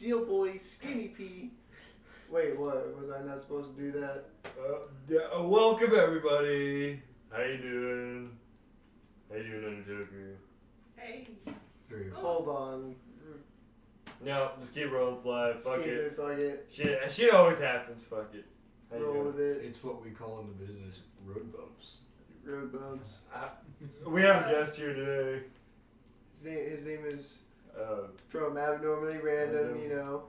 Seal Boy Skinny P. Wait, what? Was I not supposed to do that? Welcome everybody. How you doing? How you doing, Undertoker? Hey. Hold on. No, just keep rolling slide. Fuck it. Fuck it. Shit always happens. Fuck it. How you Roll doing? with it. It's what we call in the business road bumps. Road bumps. We have a guest here today. His name is from Abnormally Random, you know.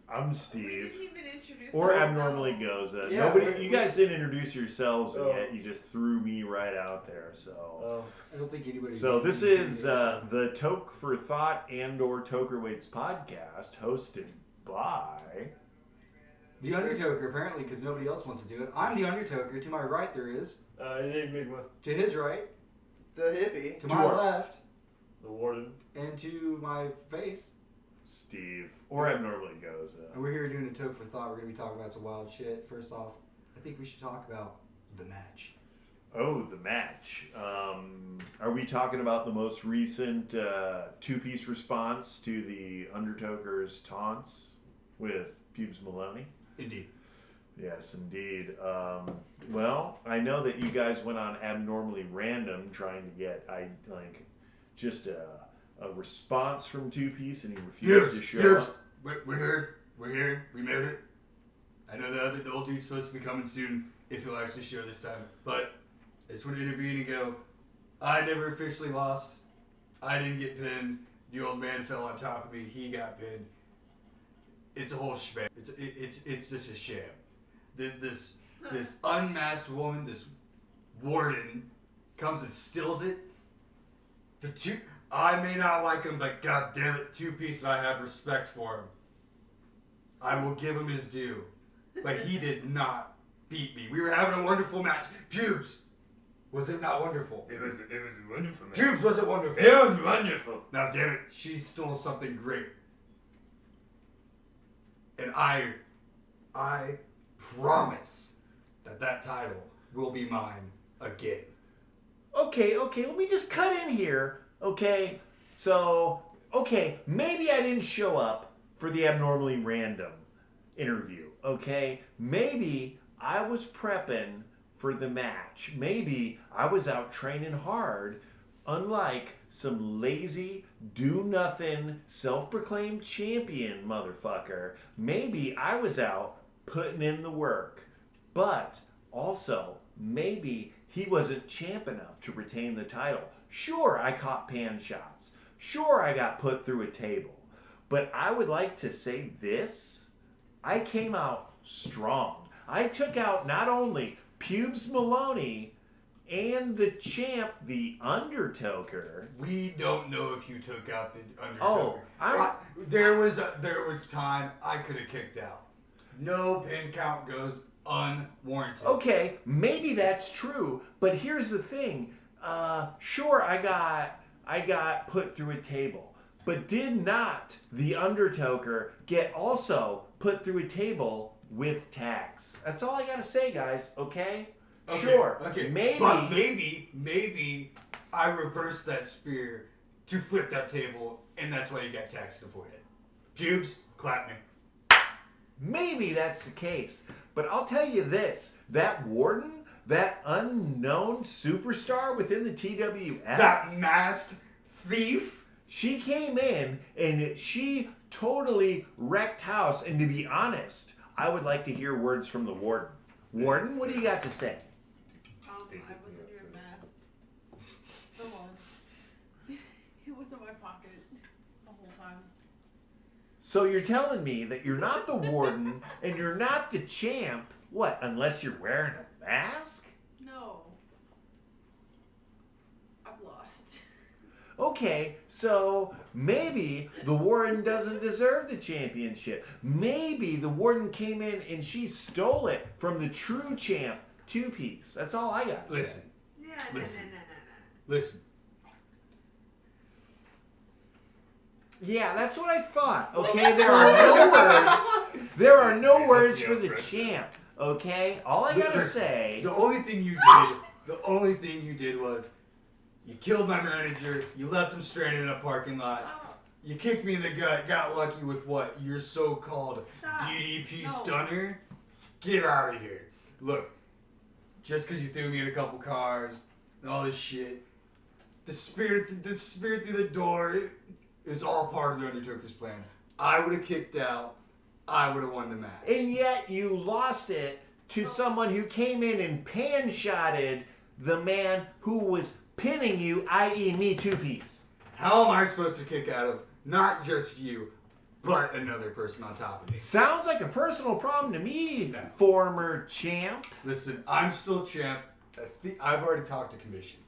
I'm We Steve. didn't even introduce Or ourselves. Abnormally Goza. Yeah, You guys didn't introduce yourselves, and yet you just threw me right out there. So, I don't think anybody. so this is the Toke-4-thought and/or Tokerweights podcast, hosted by. The Undertoker, apparently, because nobody else wants to do it. I'm the Undertoker. To my right, there is. Enigma, To his right. The hippie. To my left. the warden. And to my face. Steve, or Abnormally Goza. And we're here doing a Toke-4-thought. We're going to be talking about some wild shit. First off, I think we should talk about the match. Oh, the match. Are we talking about the most recent two-piece response to the Undertoker's taunts with Pubes Maloney? Indeed. Yes, indeed. Well, I know that you guys went on Abnormally Random trying to get just a response from Two Piece, and he refused to show up. We're here. We made it. I know the old dude's supposed to be coming soon, if he'll actually show this time. But I just want to intervene and go, I never officially lost. I didn't get pinned. The old man fell on top of me. He got pinned. It's a whole sham. It's just a sham. This unmasked woman, this warden, comes and steals it. I may not like him, but god damn it, Two Piece and I have respect for him. I will give him his due. But he did not beat me. We were having a wonderful match. Pubes! Was it not wonderful? It was wonderful, man. Pubes, was it wonderful? It was wonderful. Now damn it, she stole something great. And I promise that title will be mine again. Okay, let me just cut in here. Okay, maybe I didn't show up for the Abnormally Random interview. Okay, maybe I was prepping for the match. Maybe I was out training hard, unlike some lazy, do-nothing, self-proclaimed champion motherfucker. Maybe I was out putting in the work. But also, maybe he wasn't champ enough to retain the title. Sure, I caught pan shots. Sure, I got put through a table. But I would like to say this. I came out strong. I took out not only Pubes Maloney and the champ, the Undertoker. We don't know if you took out the Undertoker. Oh, there was time I could have kicked out. No pin count goes unwarranted. Okay, maybe that's true, but here's the thing. Sure, I got put through a table, but did not the Undertoker get also put through a table with tags? That's all I gotta say, guys. Okay? Sure. Okay. Maybe. But maybe I reversed that spear to flip that table, and that's why you got taxed in the forehead. Pubes, clap me. Maybe that's the case. But I'll tell you this: that warden, that unknown superstar within the TWF, That masked thief. she came in and she totally wrecked house. And to be honest, I would like to hear words from the warden. Warden, what do you got to say? I wasn't even masked. Come on. It was in my pocket the whole time. So you're telling me that you're not the warden and you're not the champ, what, unless you're wearing a mask? No. I've lost. Okay, so maybe the warden doesn't deserve the championship. Maybe the warden came in and she stole it from the true champ, Two Piece. That's all I got to Listen. say. No. Listen. Yeah, that's what I thought. Okay, there are no words. There are no words for the champ. Okay, all I gotta say. The only thing you did was you killed my manager. You left him stranded in a parking lot. You kicked me in the gut, got lucky with what? Your so-called Stop. DDP No. stunner? Get out of here. Look, just because you threw me in a couple cars and all this shit, the spirit through the door, it was all part of the Undertoker's plan. I would have kicked out. I would have won the match. And yet you lost it to someone who came in and pan-shotted the man who was pinning you, i.e. me, two-piece. How am I supposed to kick out of not just you, but another person on top of me? Sounds like a personal problem to me, No. former champ. Listen, I'm still champ. I've already talked to commission.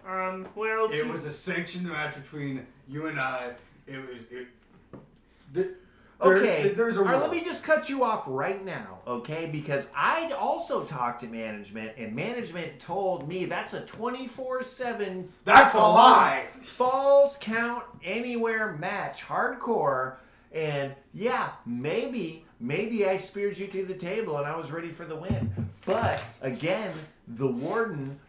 Well, It was a sanctioned match between you and I. Okay, There's a all right, rule. let me just cut you off right now, okay? Because I also talked to management, and management told me that's a 24/7. That's a lie. Falls count anywhere match, hardcore, and yeah, maybe I speared you to the table and I was ready for the win. But again, the warden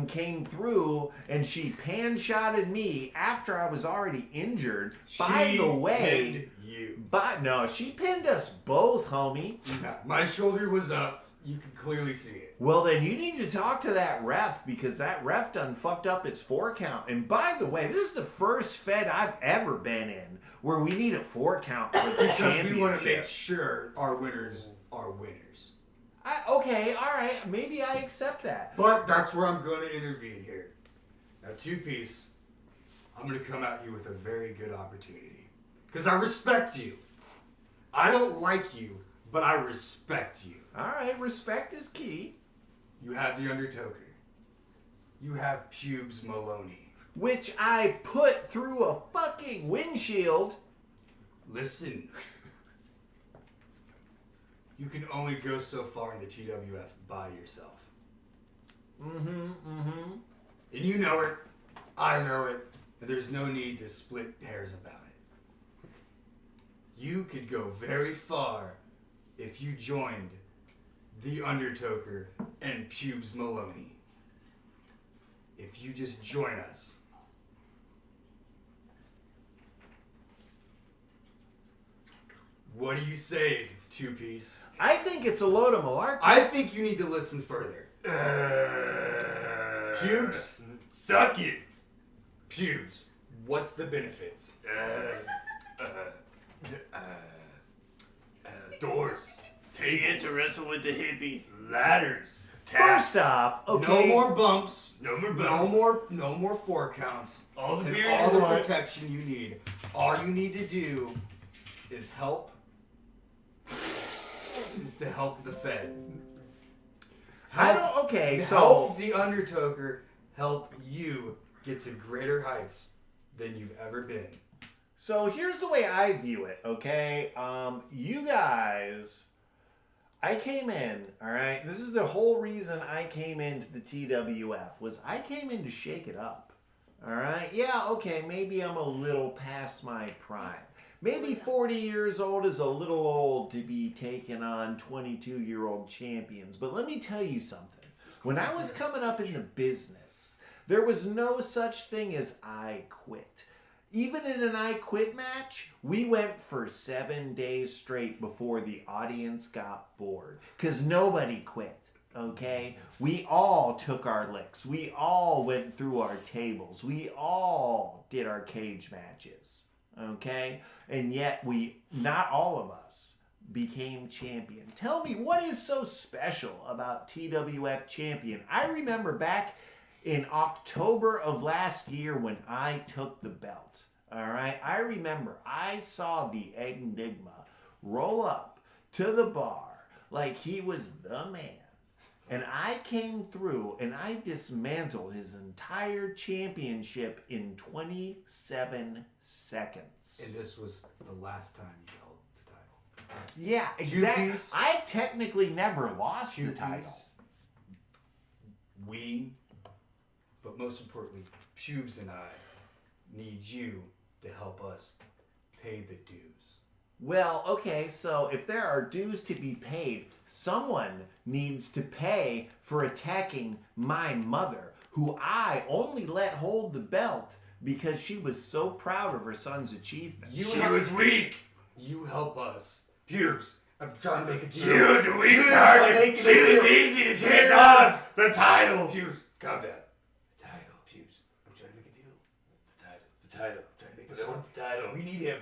came through and she pan-shotted me after I was already injured. By She the way, pinned you. but no, she pinned us both, homie. No, my shoulder was up. You could clearly see it. Well, then you need to talk to that ref because that ref done fucked up its 4 count. And by the way, this is the first Fed I've ever been in where we need a 4 count for the Because we want to make championship. sure our winners are winners. Okay, all right, maybe I accept that. But that's where I'm going to intervene here. Now, two-piece, I'm going to come at you with a very good opportunity. Because I respect you. I don't like you, but I respect you. All right, respect is key. You have the Undertoker. You have Pubes Maloney. Which I put through a fucking windshield. Listen. You can only go so far in the TWF by yourself. And you know it. I know it. And there's no need to split hairs about it. You could go very far if you joined the Undertoker and Pubes Maloney. If you just join us. What do you say, two-piece? I think it's a load of malarkey. I think you need to listen further. Pubes? Suck it. Pubes. What's the benefits? Doors. You get to wrestle with the hippie. Ladders. First off, okay. No more bumps. No more No more 4 counts. All the And beer all you the want. protection you need. All you need to do is help. Is to help the Fed. Okay, so Help the Undertoker help you get to greater heights than you've ever been. So here's the way I view it, okay? You guys, I came in, all right? This is the whole reason I came into the TWF, was I came in to shake it up, all right? Yeah, okay, maybe I'm a little past my prime. Maybe 40 years old is a little old to be taking on 22-year-old champions, but let me tell you something. When I was coming up in the business, there was no such thing as I quit. Even in an I quit match, we went for 7 days straight before the audience got bored. Because nobody quit, okay? We all took our licks. We all went through our tables. We all did our cage matches, okay? And yet not all of us became champion. Tell me, what is so special about TWF champion? I remember back in October of last year when I took the belt. All right, I remember I saw the Enigma roll up to the bar like he was the man. And I came through and I dismantled his entire championship in 27 seconds. And this was the last time you held the title. Yeah, exactly. Two-piece. I've technically never lost the Two-piece. title. We, but most importantly, Pubes and I need you to help us pay the dues. Well, okay, so if there are dues to be paid, someone needs to pay for attacking my mother, who I only let hold the belt because she was so proud of her son's achievement. She was weak. You help us. Pubes, I'm trying to make a deal. She was a weak I'm target. making She a was deal. easy to take off. The title. Pubes, calm down. The title, Pubes. I'm trying to make a deal. The title. The title. I'm trying to make a But I want the title. We need him.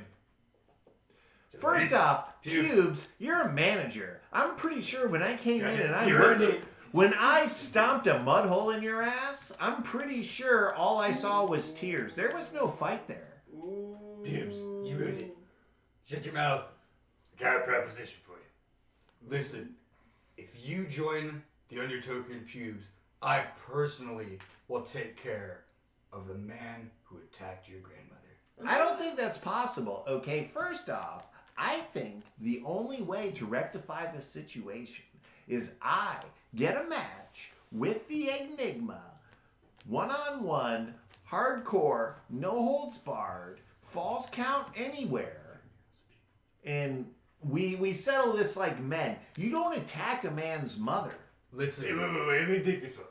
First off, Pubes. Pubes, you're a manager. I'm pretty sure when I came in and I You earned worked, it. when I stomped a mud hole in your ass, I'm pretty sure all I saw was tears. There was no fight there. Pubes, you ruined it. Shut your mouth. I got a proposition for you. Listen, if you join the Undertoker and Pubes, I personally will take care of the man who attacked your grandmother. I don't think that's possible, okay? First off, I think the only way to rectify the situation is I get a match with the Enigma, one-on-one, hardcore, no holds barred, false count anywhere, and we settle this like men. You don't attack a man's mother. Listen, Hey, wait. Let me take this one.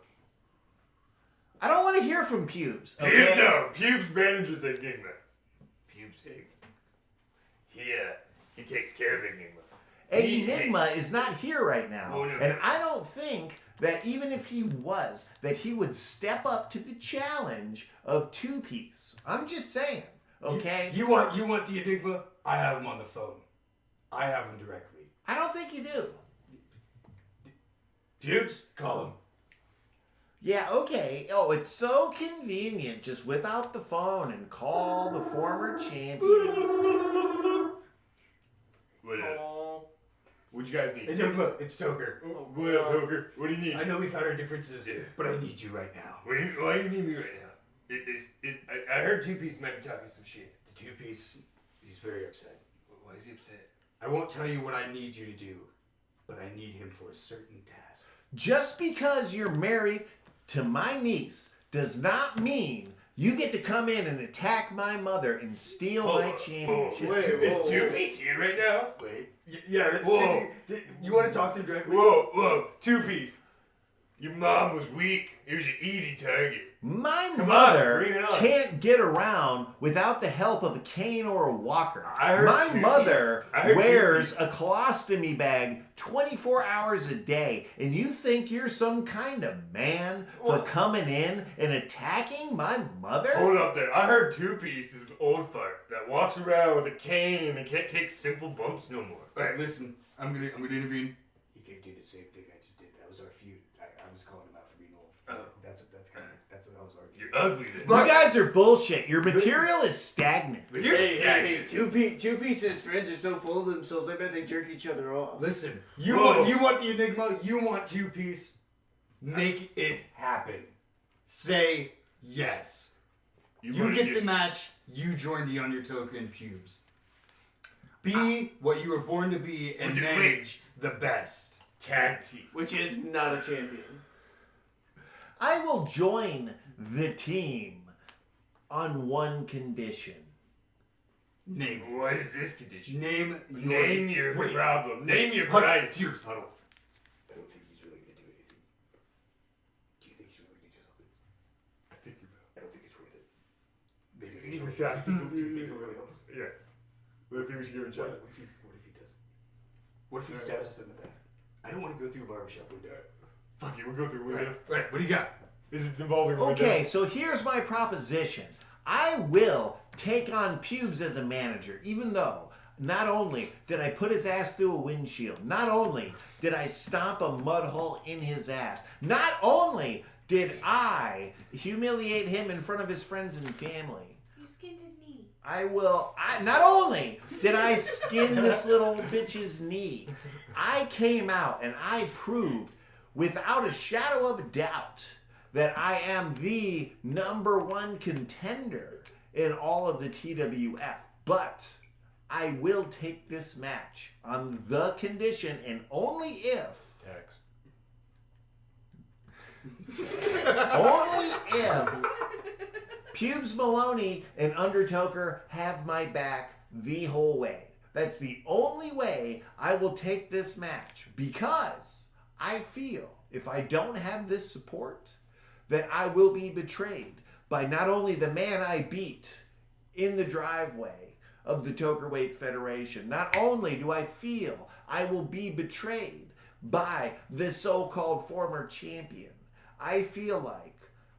I don't want to hear from Pubes, Pubes, okay? no. Pubes manages Enigma. Pubes, he takes care of Enigma. Enigma is not here right now. Oh, no. And I don't think that even if he was, that he would step up to the challenge of two-piece. I'm just saying, okay? You want the Enigma? I have him on the phone. I have him directly. I don't think you do. Pubes, call him. Yeah, okay. Oh, it's so convenient just whip out the phone and call the former champion. What you guys need? Enigma, it's Toker. What up, Toker? What do you need? I know we've had our differences, but I need you right now. Why do you need me right now? I heard Two-Piece might be talking some shit. The two-piece, he's very upset. Why is he upset? I won't tell you what I need you to do, but I need him for a certain task. Just because you're married to my niece does not mean you get to come in and attack my mother and steal my championship. Is Two-Piece here right now? Wait. Yeah, that's Whoa. You want to talk to him directly? Whoa, Two-Piece. Your mom was weak. It was an easy target. My Come on, mother bring it on. can't get around without the help of a cane or a walker. I heard My Two-Piece. mother I heard wears Two-Piece. a colostomy bag 24 hours a day, and you think you're some kind of man for coming in and attacking my mother? Hold up there. I heard Two-Piece is an old fart that walks around with a cane and can't take simple bumps no more. All right, listen. I'm gonna intervene. He can't do the same thing I just did. That was our feud. I was calling him out for being old. That's that was our feud. You're ugly then. You guys are bullshit. Your material is stagnant. You're Hey, two pieces friends are so full of themselves, I bet they jerk each other off. Listen, Whoa. you want the Enigma, you want two-piece. Make it happen. Say yes. You wanna get do- the match. You join the Undertoker and Pubes. Be what you were born to be and Wait. manage the best. tag team. Which is not a champion. I will join the team on one condition. Name it. What is this condition? Name Name your Wait. problem. Name your Huddle. price. Pubes, huddle. I don't think he's really gonna do anything. Do you think he's really gonna do something? I think you will. I don't think it's worth it. Maybe Give him a it's shot. Do you think he'll really help us? Yeah. I think we should give it a shot. What if he does? What if he stabs us in the back? I don't want to go through a barbershop window. Fuck it, we'll go through a window. Right, what do you got? Is it involving a window? Okay, so here's my proposition. I will take on Pubes as a manager, even though not only did I put his ass through a windshield, not only did I stomp a mud hole in his ass, not only did I humiliate him in front of his friends and family, You skinned his knee. not only did I skin this little bitch's knee, I came out and I proved without a shadow of a doubt that I am the #1 contender in all of the TWF. But I will take this match on the condition and only if Tax. Pubes Maloney and Undertoker have my back the whole way. That's the only way I will take this match, because I feel if I don't have this support, that I will be betrayed by not only the man I beat in the driveway of the Tokerweight Federation, not only do I feel I will be betrayed by the so-called former champion, I feel like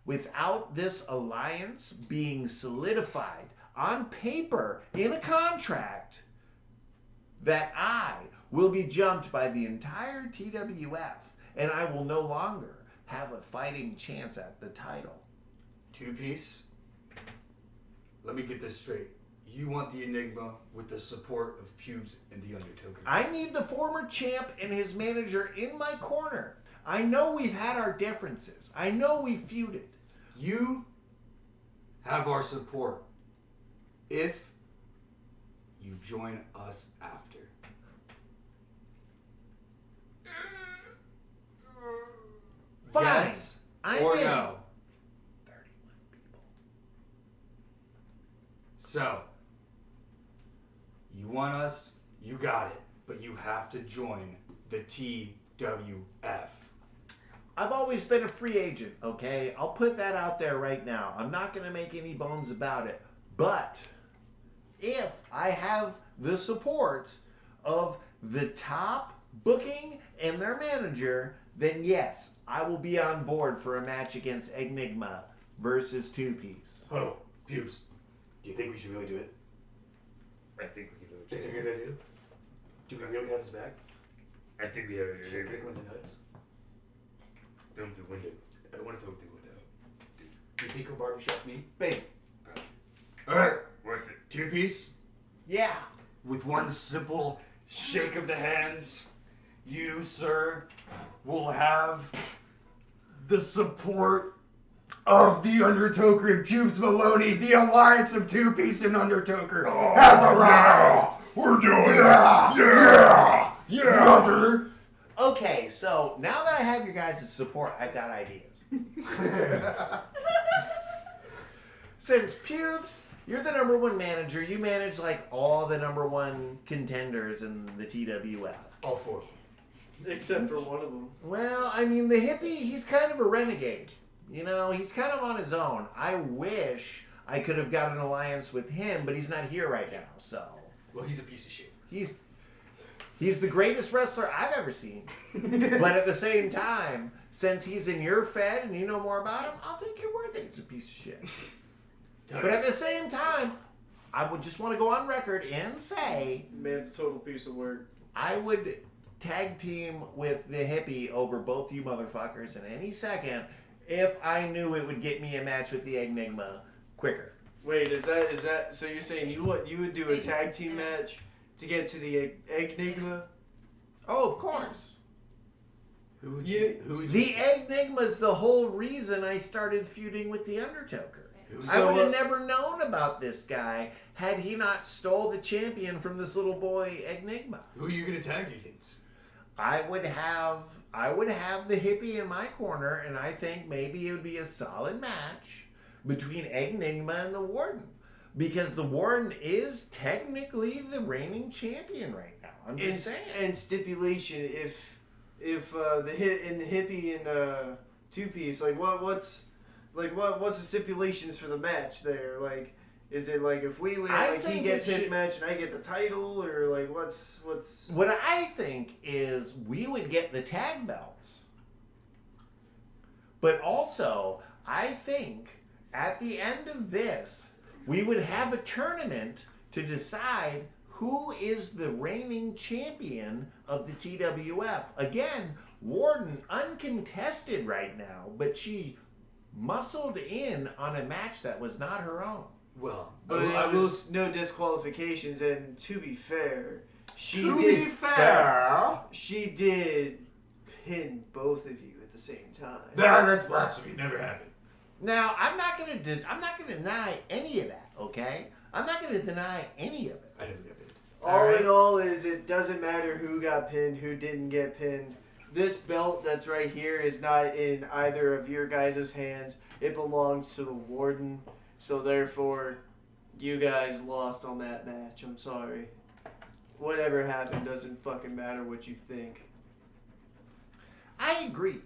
without this alliance being solidified on paper in a contract, that I will be jumped by the entire TWF and I will no longer have a fighting chance at the title. Two-piece? Let me get this straight. You want the Enigma with the support of Pubes and the Undertoker. I need the former champ and his manager in my corner. I know we've had our differences. I know we feuded. You have our support if you join us after. Fine. Yes I'm or in. no. 31 people. So, you want us, you got it. But you have to join the TWF. I've always been a free agent, okay? I'll put that out there right now. I'm not going to make any bones about it. But if I have the support of the top booking and their manager, then yes, I will be on board for a match against Enigma versus Two-Piece. Hold on. Pubes, do you think we should really do it? I think we can do Is it a it. good idea? Do we really have his back? I think we have it. Should I kick him in the nuts? Film through window. I don't want to throw him through the window. Do you think he'll barbershop me? Babe. Alright, Worth it. two-piece. Yeah. With one simple shake of the hands, you, sir, will have the support of the Undertoker and Pubes Maloney. The alliance of Two-Piece and Undertoker has arrived. We're doing Yeah, brother. Okay, so now that I have your guys' support, I've got ideas. Since Pubes, you're the number one manager, you manage like all the number one contenders in the TWF. All four. Except for one of them. Well, I mean, the hippie, he's kind of a renegade. You know, he's kind of on his own. I wish I could have got an alliance with him, but he's not here right now, so. Well, he's a piece of shit. He's the greatest wrestler I've ever seen. But at the same time, since he's in your Fed and you know more about him, I'll take your word that he's a piece of shit. But at the same time, I would just want to go on record and say Man's a total piece of work. I would tag team with the hippie over both you motherfuckers in any second if I knew it would get me a match with the Enigma quicker. Wait, is that so you're saying you would do a tag team match to get to the Enigma? Oh, of course. Who would You- you? Who would you? The Enigma's the whole reason I started feuding with the Undertoker. Who's I would have So, never known about this guy had he not stole the champion from this little boy Enigma. Who are you gonna tag against? I would have the hippie in my corner, and I think maybe it would be a solid match between Enigma and the Warden. Because the Warden is technically the reigning champion right now. I'm just saying. And stipulation if the hippie and Two-Piece, like what's the stipulations for the match there? Like, is it like if we win, I like he think gets it his should- match and I get the title, or like what's? What I think is we would get the tag belts. But also, I think at the end of this, we would have a tournament to decide who is the reigning champion of the TWF. Again, Warden uncontested right now, but she muscled in on a match that was not her own. Well, But I it will. was no disqualifications, and to be fair, she To did be fair, she did pin both of you at the same time. that's blasphemy. Never happened. Now, I'm not gonna deny any of that, okay? I'm not gonna deny any of it. I never got paid. All Alright. in all, is it doesn't matter who got pinned, who didn't get pinned. This belt that's right here is not in either of your guys' hands. It belongs to the Warden. So therefore, you guys lost on that match. I'm sorry. Whatever happened doesn't fucking matter what you think. I agree.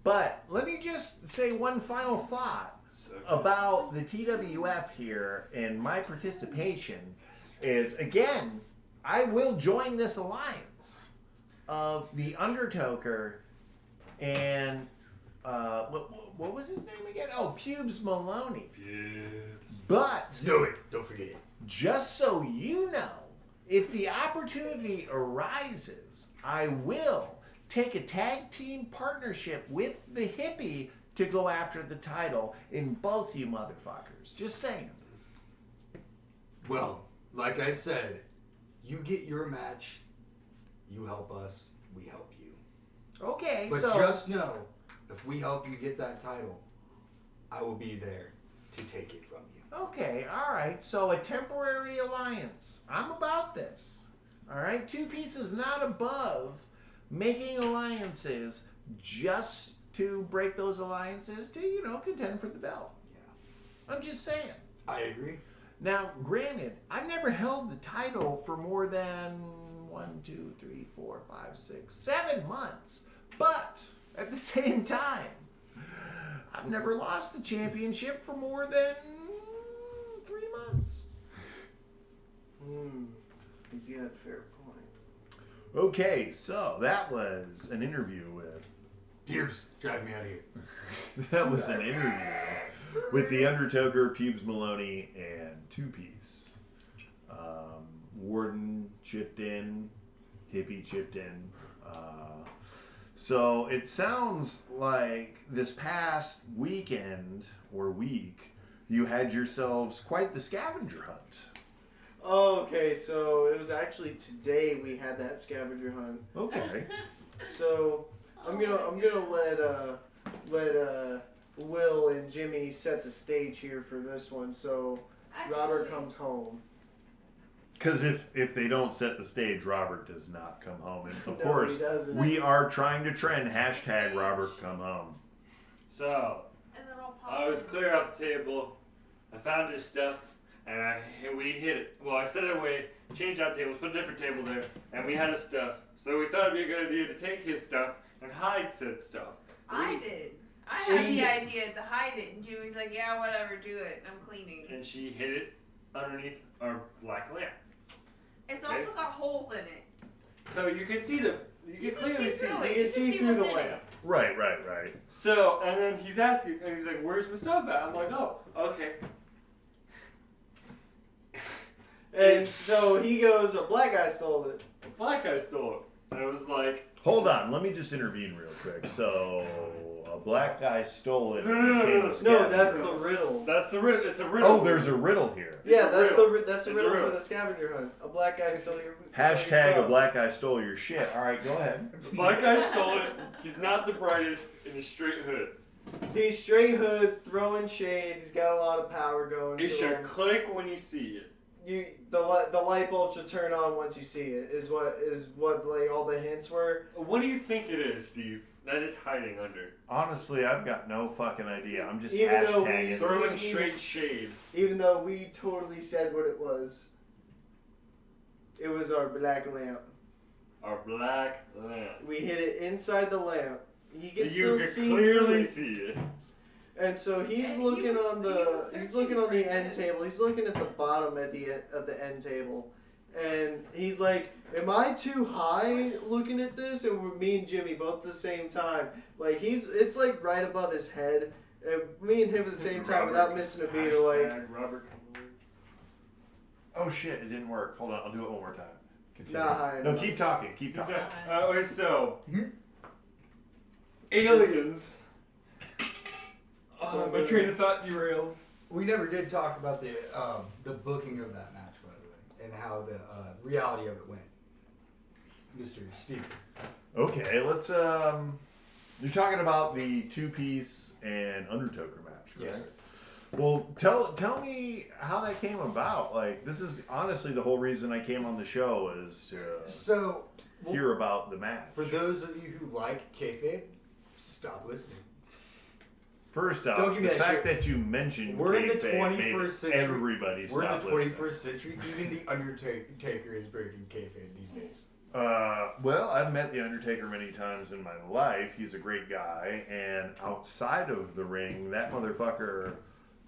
But let me just say one final thought. So about the TWF here and my participation is, again, I will join this alliance of the Undertoker and what was his name again? Oh, Pubes Maloney. But Know it. Don't forget it. just so you know, if the opportunity arises, I will take a tag team partnership with the hippie to go after the title in both you motherfuckers. Just saying. Well, like I said, you get your match, you help us, we help you. Okay, But so just know, if we help you get that title, I will be there to take it from you. okay, all right. So a temporary alliance. I'm about this. All right, Two Piece is not above making alliances just to break those alliances to contend for the belt. Yeah. I'm just saying. I agree. Now, granted, I've never held the title for more than 7 months. But at the same time, I've never lost the championship for more than 3 months. He's got a fair point. Okay, so that was an interview with... Pubes, drive me out of here. That was an interview with the Undertoker, Pubes Maloney, and Two Piece. Warden chipped in, Hippie chipped in. So it sounds like this past weekend or week, you had yourselves quite the scavenger hunt. Okay, so it was actually today we had that scavenger hunt. Okay. So I'm gonna let Will and Jimmy set the stage here for this one. So Robert comes home. Because if they don't set the stage, Robert does not come home. And of No, course, he doesn't. we are trying to trend hashtag Robert come home. So, And then I'll pop I was in. clear off the table. I found his stuff, and we hid it. Well, I set it away, changed out tables, put a different table there, and we had his stuff. So we thought it'd be a good idea to take his stuff and hide said stuff. I did. I had the idea to hide it, and Jimmy's like, "Yeah, whatever, do it. I'm cleaning." And she hid it underneath our black lamp. It's also got holes in it. So you can see the. You can clearly see. through it. You can see through the what's in it. lamp. Right. So, and then he's asking, and he's like, "Where's my stuff at?" I'm like, "Oh, okay." And so he goes, "A black guy stole it." The black guy stole it. And I was like, Hold on, let me just intervene real quick. So, a black guy stole it. No, and became a No, scavenger. that's the riddle. "That's the riddle. It's a riddle." Oh, there's a riddle here. Yeah, a that's riddle. that's the It's a riddle for riddle. the scavenger hunt. A black guy stole your Hashtag a stuff. black guy stole your shit. All right, go ahead. The black guy stole it. He's not the brightest in his straight hood. He's straight hood, throwing shade. He's got a lot of power going. It to should him. click when you see it. The light bulb should turn on once you see it. Is what like all the hints were. What do you think it is, Steve? That is hiding under. Honestly, I've got no fucking idea. I'm just Even though hashtagging. Throwing straight shade. Even though we totally said what it was. It was our black lamp. Our black lamp. We hid it inside the lamp. You can You still can see clearly through it. see it. And so he's And he looking was- on he was the he's searching looking on the for end it. table. He's looking at the bottom at the end table, and he's like, "Am I too high looking at this?" And me and Jimmy both at the same time. Like it's like right above his head. And me and him at the same time without missing a beat. Are like, Hashtag Robert. Oh shit, it didn't work. Hold on, I'll do it one more time. Continue. Not high No, enough. keep talking. Keep talking. Okay, so. Mm-hmm. Aliens. My train of thought derailed. We never did talk about the booking of that match, by the way, and how the reality of it went. Mr. Steve. Okay, let's you're talking about the two-piece and Undertoker match, right? Yes, sir. Well, tell me how that came about. Like, this is honestly the whole reason I came on the show is to So, hear about the match. for those of you who like kayfabe, stop listening. First off, Don't give me the that fact shit. that you mentioned We're in the kayfabe made 21st century. everybody We're in stop the listening. 21st century. Even the Undertaker is breaking kayfabe these days. Well, I've met the Undertaker many times in my life. He's a great guy, and outside of the ring, that motherfucker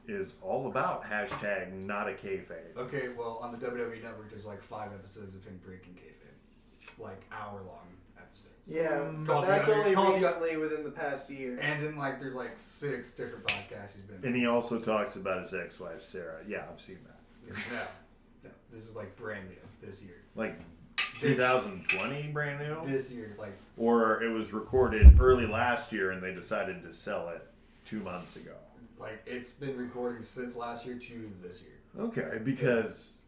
is all about hashtag not a kayfabe. Okay, well, on the WWE Network, there's like 5 episodes of him breaking kayfabe. Like hour-long episodes. Yeah, but Called that's the- only called the- recently within the past year. And then like there's like 6 different podcasts he's been And he also talks about his ex-wife, Sarah. Yeah, I've seen that. No, this is like brand new this year. Like This- 2020 brand new? This year, like Or it was recorded early last year and they decided to sell it 2 months ago. it's been recording since last year to this year. Okay, because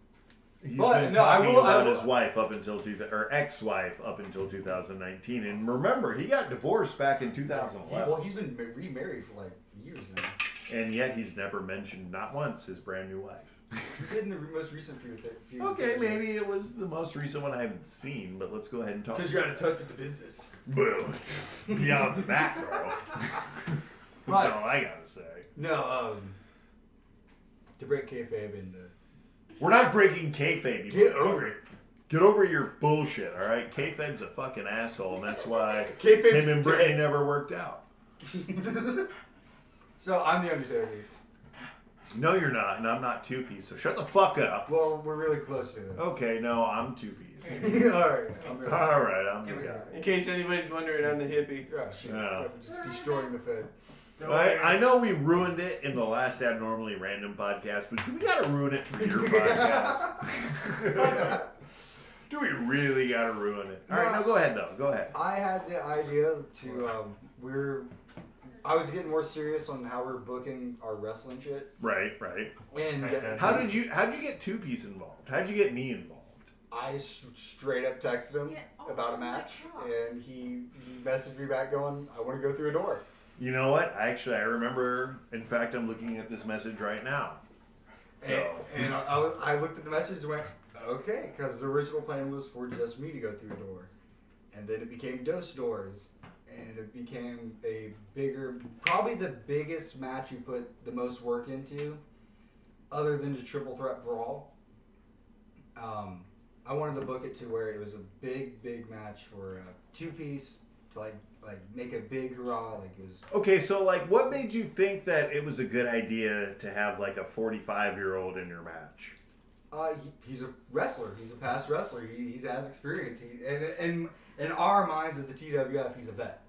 he's But, been no, I talking will- about his wife up until or ex-wife up until 2019, and remember he got divorced back in 2011, He's been remarried for like years now. and yet he's never mentioned not once his brand new wife. He did in the most recent few. Okay, maybe it was the most recent one I haven't seen, but let's go ahead and talk. Because you're out of touch with the business. Well, beyond that, bro. That's all I gotta say. No, to break kayfabe and We're not breaking kayfabe. you Get motherfucker. over it. Get over your bullshit, all right? Kayfabe's a fucking asshole, and that's why Kayfabe's him and Brittany dead. never worked out. So I'm the Undertoker. No, you're not, and I'm not two-piece, so shut the fuck up. Well, we're really close to it. Okay, no, I'm two-piece. Alright. All right, I'm the guy. In case anybody's wondering, I'm the hippie. Oh, shit. No. I'm just destroying the Fed. I know we ruined it in the last Abnormally Random podcast, but do we gotta ruin it for your podcast? Do we really gotta ruin it? All right, no, go ahead though. Go ahead. I had the idea to, I was getting more serious on how we're booking our wrestling shit. Right. And How'd you get two-piece involved? How'd you get me involved? I straight up texted him about a match, and he messaged me back going, I want to go through a door. You know what? I remember. In fact, I'm looking at this message right now. So And I looked at the message and went, okay, because the original plan was for just me to go through a door. And then it became dose doors. And it became a bigger, probably the biggest match you put the most work into, other than the triple threat brawl. I wanted to book it to where it was a big match for a two-piece to like make a big hurrah. Like it was. okay. So what made you think that it was a good idea to have like a 45-year-old in your match? He's a wrestler. He's a past wrestler. He has experience. And in our minds of the TWF, he's a vet.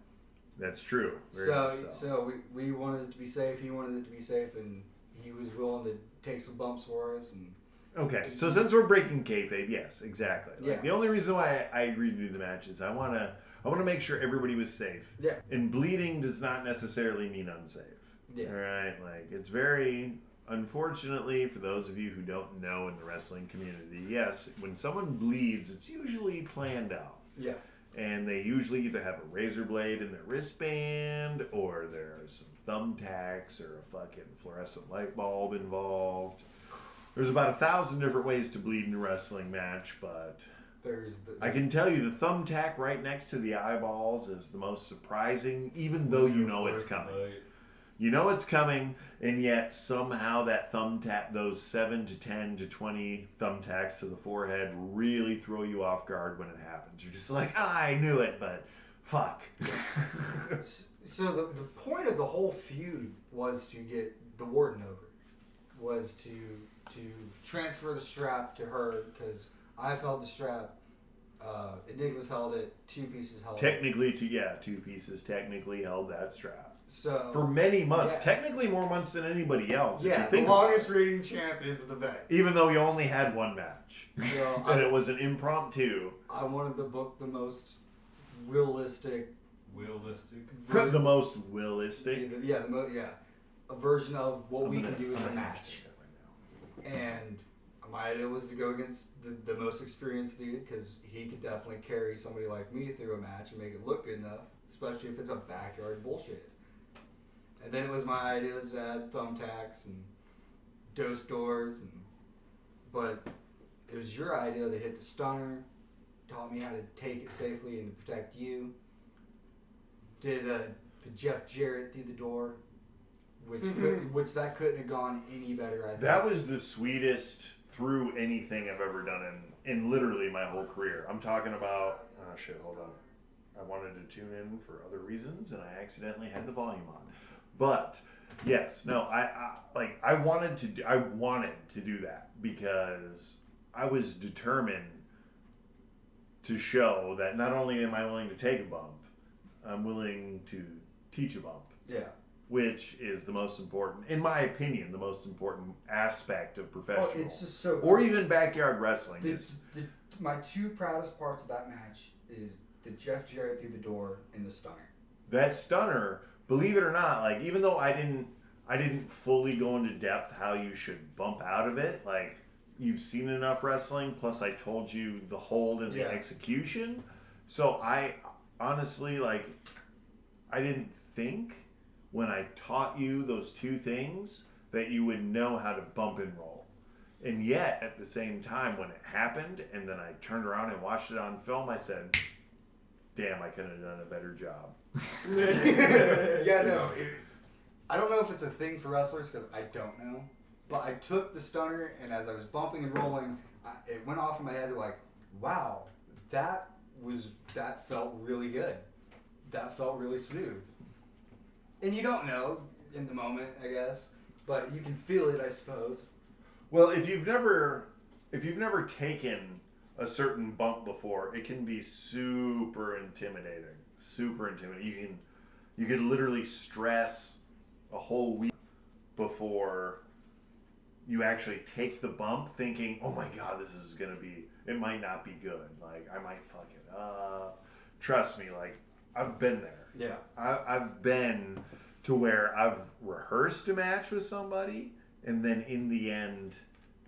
That's true. Very So much so we wanted it to be safe. He wanted it to be safe, and he was willing to take some bumps for us. And Okay, so since we're breaking kayfabe, yes, exactly. Yeah. The only reason why I agreed to do the match is I want to make sure everybody was safe. Yeah. And bleeding does not necessarily mean unsafe. Yeah. All right, it's very unfortunately for those of you who don't know in the wrestling community. Yes, when someone bleeds, it's usually planned out. Yeah. And they usually either have a razor blade in their wristband, or there's some thumbtacks, or a fucking fluorescent light bulb involved. There's about 1,000 different ways to bleed in a wrestling match, but I can tell you the thumbtack right next to the eyeballs is the most surprising, even though you know it's coming. You know it's coming, and yet somehow that thumbtack, those 7 to 10 to 20 thumbtacks to the forehead really throw you off guard when it happens. You're just like, I knew it, but fuck. So the point of the whole feud was to get the Warden over, was to transfer the strap to her, because I've held the strap, Enigma's held it, Two Pieces held it. Technically, Two Pieces technically held that strap. So For many months, yeah. technically more months than anybody else. if you Yeah, the think about longest rating champ is the vet. it. Even though we only had one match. So And it was an impromptu. I wanted to book the most realistic, The most willistic. a version of what I'm we gonna- can do as I'm a gonna match. check that right now. And my idea was to go against the most experienced dude, because he could definitely carry somebody like me through a match and make it look good enough, especially if it's a backyard bullshit. And then it was my ideas to add thumbtacks and dose doors, but it was your idea to hit the stunner, taught me how to take it safely and to protect you. Did the Jeff Jarrett through the door, which couldn't have gone any better. I think That was the sweetest through anything I've ever done in literally my whole career. I'm talking about, oh shit, hold on. I wanted to tune in for other reasons and I accidentally had the volume on. But Yes, no, I wanted to do that because I was determined to show that not only am I willing to take a bump, I'm willing to teach a bump. Yeah. Which is the most important, in my opinion, the most important aspect of professional, it's just so or even backyard wrestling. My two proudest parts of that match is the Jeff Jarrett through the door and the stunner. That stunner, believe it or not, like even though I didn't fully go into depth how you should bump out of it, like you've seen enough wrestling, plus I told you the hold and the execution. So I honestly, like, I didn't think when I taught you those two things that you would know how to bump and roll. And yet, at the same time, when it happened, and then I turned around and watched it on film, I said, damn, I could have done a better job. Yeah, no. I don't know if it's a thing for wrestlers, because I don't know. But I took the stunner, and as I was bumping and rolling, it went off in my head like, wow, that felt really good. That felt really smooth. And you don't know in the moment, I guess, but you can feel it, I suppose. Well, if you've never taken a certain bump before, it can be super intimidating. Super intimidating. You could literally stress a whole week before you actually take the bump, thinking, "Oh my God, this is gonna be. It might not be good. Like I might fuck it up." Trust me, like I've been there. Yeah. I've been to where I've rehearsed a match with somebody, and then in the end,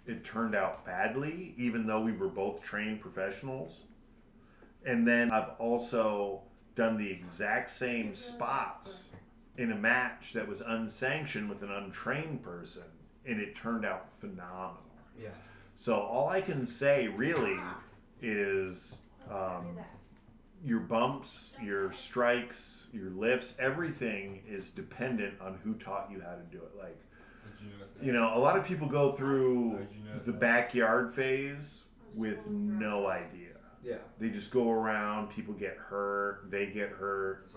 it turned out badly, even though we were both trained professionals. And then I've also done the exact same spots in a match that was unsanctioned with an untrained person, and it turned out phenomenal. Yeah. So all I can say really is your bumps, your strikes, your lifts, everything is dependent on who taught you how to do it. Like, you know, a lot of people go through the backyard phase with no idea. Yeah. They just go around, people get hurt, they get hurt,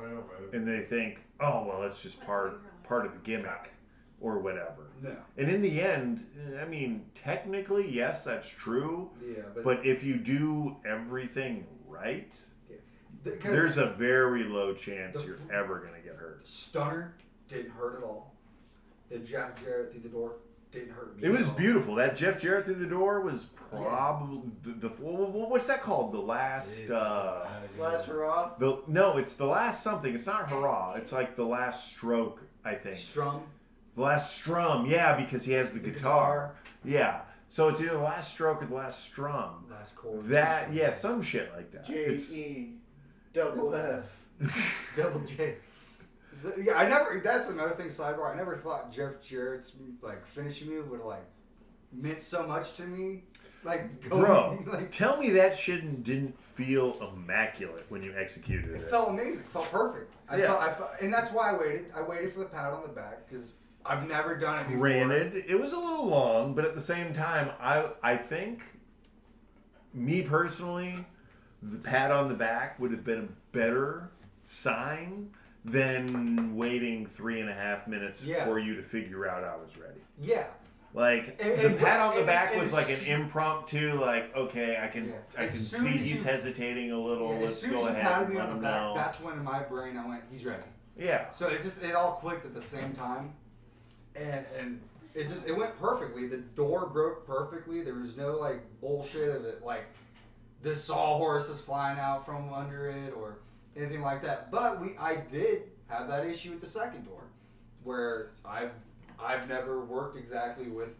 and they think, oh, well, that's just part of the gimmick or whatever. No. And in the end, I mean, technically, yes, that's true. Yeah, but if you do everything right, yeah. there's a very low chance you're ever going to get hurt. Stunner didn't hurt at all. The Jeff Jarrett through the door didn't hurt me. It was at all. beautiful. That Jeff Jarrett through the door was probably the what's that called? The last Last hurrah? no, it's the last something. It's not hurrah. It's like the last stroke, I think. Strum. The last strum, yeah, because he has the guitar. Yeah. So it's either the last stroke or the last strum. Last chord. That, yeah, some shit like that. J-E double F. Double J. So, yeah, that's another thing, sidebar. I never thought Jeff Jarrett's like finishing move would have like meant so much to me. Like, bro, like, tell me that shit didn't feel immaculate when you executed it. It felt amazing. It felt perfect. I felt, and that's why I waited. I waited for the pat on the back because I've never done it before. Granted, it was a little long, but at the same time, I think, me personally, the pat on the back would have been a better sign than waiting 3.5 minutes for you to figure out I was ready. Yeah. Like, the pat on the back was like an impromptu, like, okay, I can see he's hesitating a little, let's go ahead and let him know. That's when in my brain I went, he's ready. Yeah. So it all clicked at the same time. And it went perfectly. The door broke perfectly. There was no like bullshit of it, like the sawhorse is flying out from under it or anything like that. But I did have that issue with the second door, where I've never worked exactly with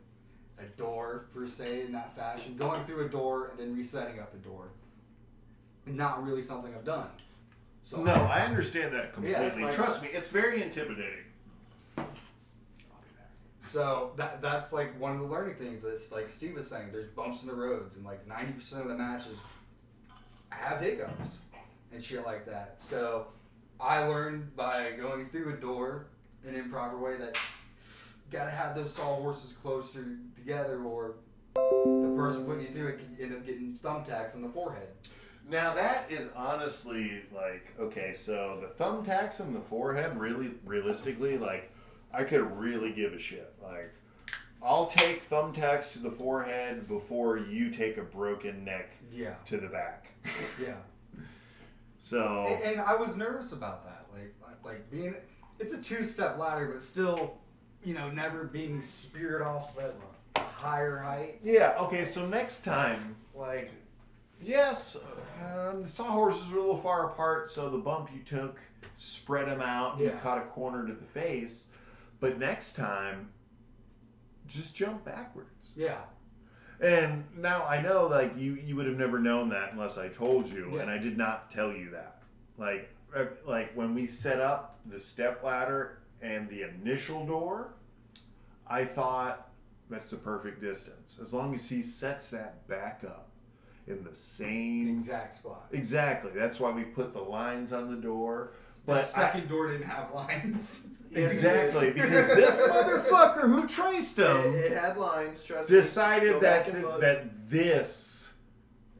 a door per se in that fashion. Going through a door and then resetting up a door, not really something I've done. So no, I understand that completely. Yeah, trust me, it's very intimidating. So that's like one of the learning things. That's like Steve was saying. There's bumps in the roads, and like 90% of the matches have hiccups and shit like that. So I learned by going through a door in an improper way that you gotta have those sawhorses closer together, or the person putting you through it can end up getting thumbtacks on the forehead. Now that is honestly like, okay, so the thumbtacks on the forehead, really, realistically, like, I could really give a shit. Like, I'll take thumbtacks to the forehead before you take a broken neck Yeah. to the back. Yeah. So And I was nervous about that. Like being, it's a 2-step ladder, but still, never being speared off at a higher height. yeah, okay. So next time, like, yes, the sawhorses were a little far apart, so the bump you took spread them out. You Yeah. caught a corner to the face, but next time, just jump backwards. Yeah. And now I know, like, you would have never known that unless I told you, Yeah. and I did not tell you that. Like when we set up the step ladder and the initial door, I thought that's the perfect distance. As long as he sets that back up in the same Exact spot. Exactly. That's why we put the lines on the door. The But second door didn't have lines. exactly, because this motherfucker who traced him It had lines, trust me. decided Go that back and look. that this,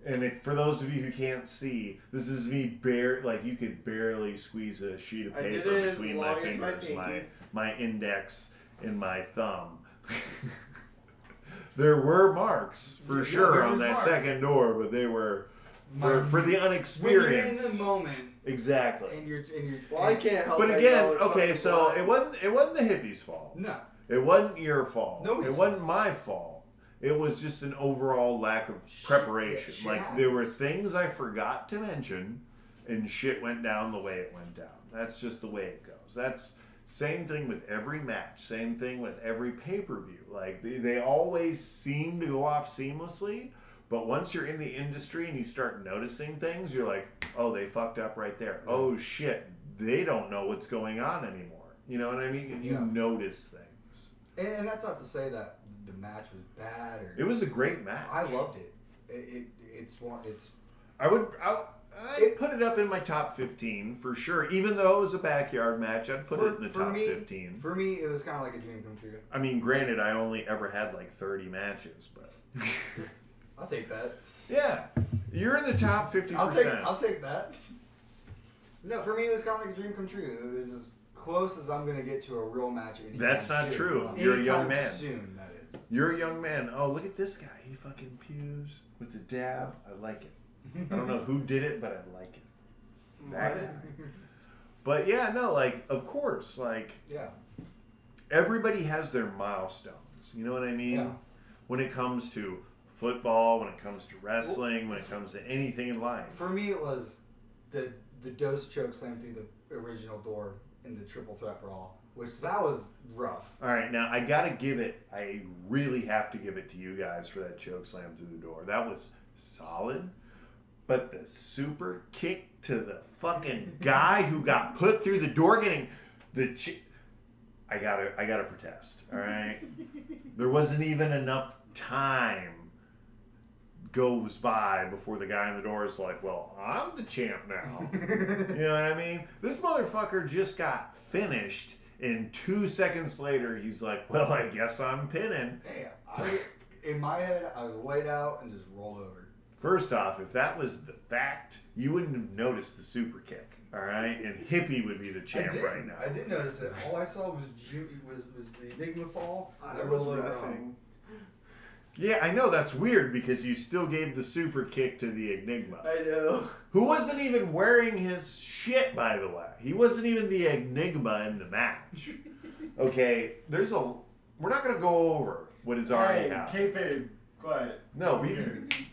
and if, for those of you who can't see, this is me like you could barely squeeze a sheet of I did paper it as between my long as my fingers, pinky. my index and my thumb. There were marks for Yeah, sure there on was that marks. second door, but they were for the When you're in unexperienced. the moment Exactly. and you're Well, I can't help But that again, y'all are okay, fucking so blind. it wasn't the hippies' fault. No. It wasn't your fault. Nobody's It wasn't my fault. It was just an overall lack of preparation. shit Like, there were happens. things I forgot to mention, and shit went down the way it went down. That's just the way it goes. That's same thing with every match. Same thing with every pay-per-view. Like, they always seem to go off seamlessly, but once you're in the industry and you start noticing things, you're like, oh, they fucked up right there. Oh, shit. They don't know what's going on anymore. You know what I mean? And you Yeah. notice things. And that's not to say that the match was bad or. It was a great match. I loved it. It's I'd put it up in my top 15 for sure. Even though it was a backyard match, I'd put it in the top 15. For me, it was kind of like a dream come true. I mean, granted, I only ever had like 30 matches, but I'll take that. yeah, you're in the top 50%. I'll take that. No, for me, it was kind of like a dream come true. It was as close as I'm gonna get to a real match. Anytime That's not soon. true. You're a young Anytime man. Soon, that is. You're a young man. Oh, look at this guy. He fucking pews with the dab. I like it. I don't know who did it, but I like it. That guy. But yeah, no, like, of course, like, Yeah. everybody has their milestones. You know what I mean? Yeah. When it comes to football, when it comes to wrestling, when it comes to anything in life. For me, it was the dose choke slam through the original door in the triple threat brawl, which that was rough. All right, now I gotta give it. I really have to give it to you guys for that choke slam through the door. That was solid. But the super kick to the fucking guy who got put through the door, getting the. I gotta protest. All right, there wasn't even enough time goes by before the guy in the door is like, well, I'm the champ now. You know what I mean? This motherfucker just got finished, and 2 seconds later, he's like, well, I guess I'm pinning. Hey, in my head, I was laid out and just rolled over. First off, if that was the fact, you wouldn't have noticed the super kick, all right? And Hippie would be the champ right now. I did notice it. All I saw was the Enigma fall. And I I was rolled over. reffing. Yeah, I know that's weird because you still gave the super kick to the Enigma, I know. who wasn't even wearing his shit, by the way. He wasn't even the Enigma in the match. Okay, we're not gonna go over what is already Hey, happened. kayfabe, quiet. No,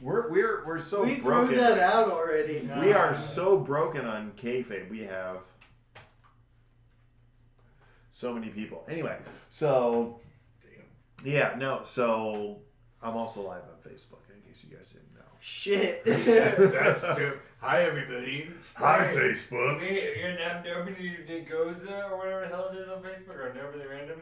we're so We broken. threw that out already. We are so broken on kayfabe. We have so many people. Anyway, so yeah, no. So I'm also live on Facebook, in case you guys didn't know. Shit. That's dope. Hi, everybody. Hi, Right. Facebook. You're not nobody that goes or whatever the hell it is on Facebook, or nobody random.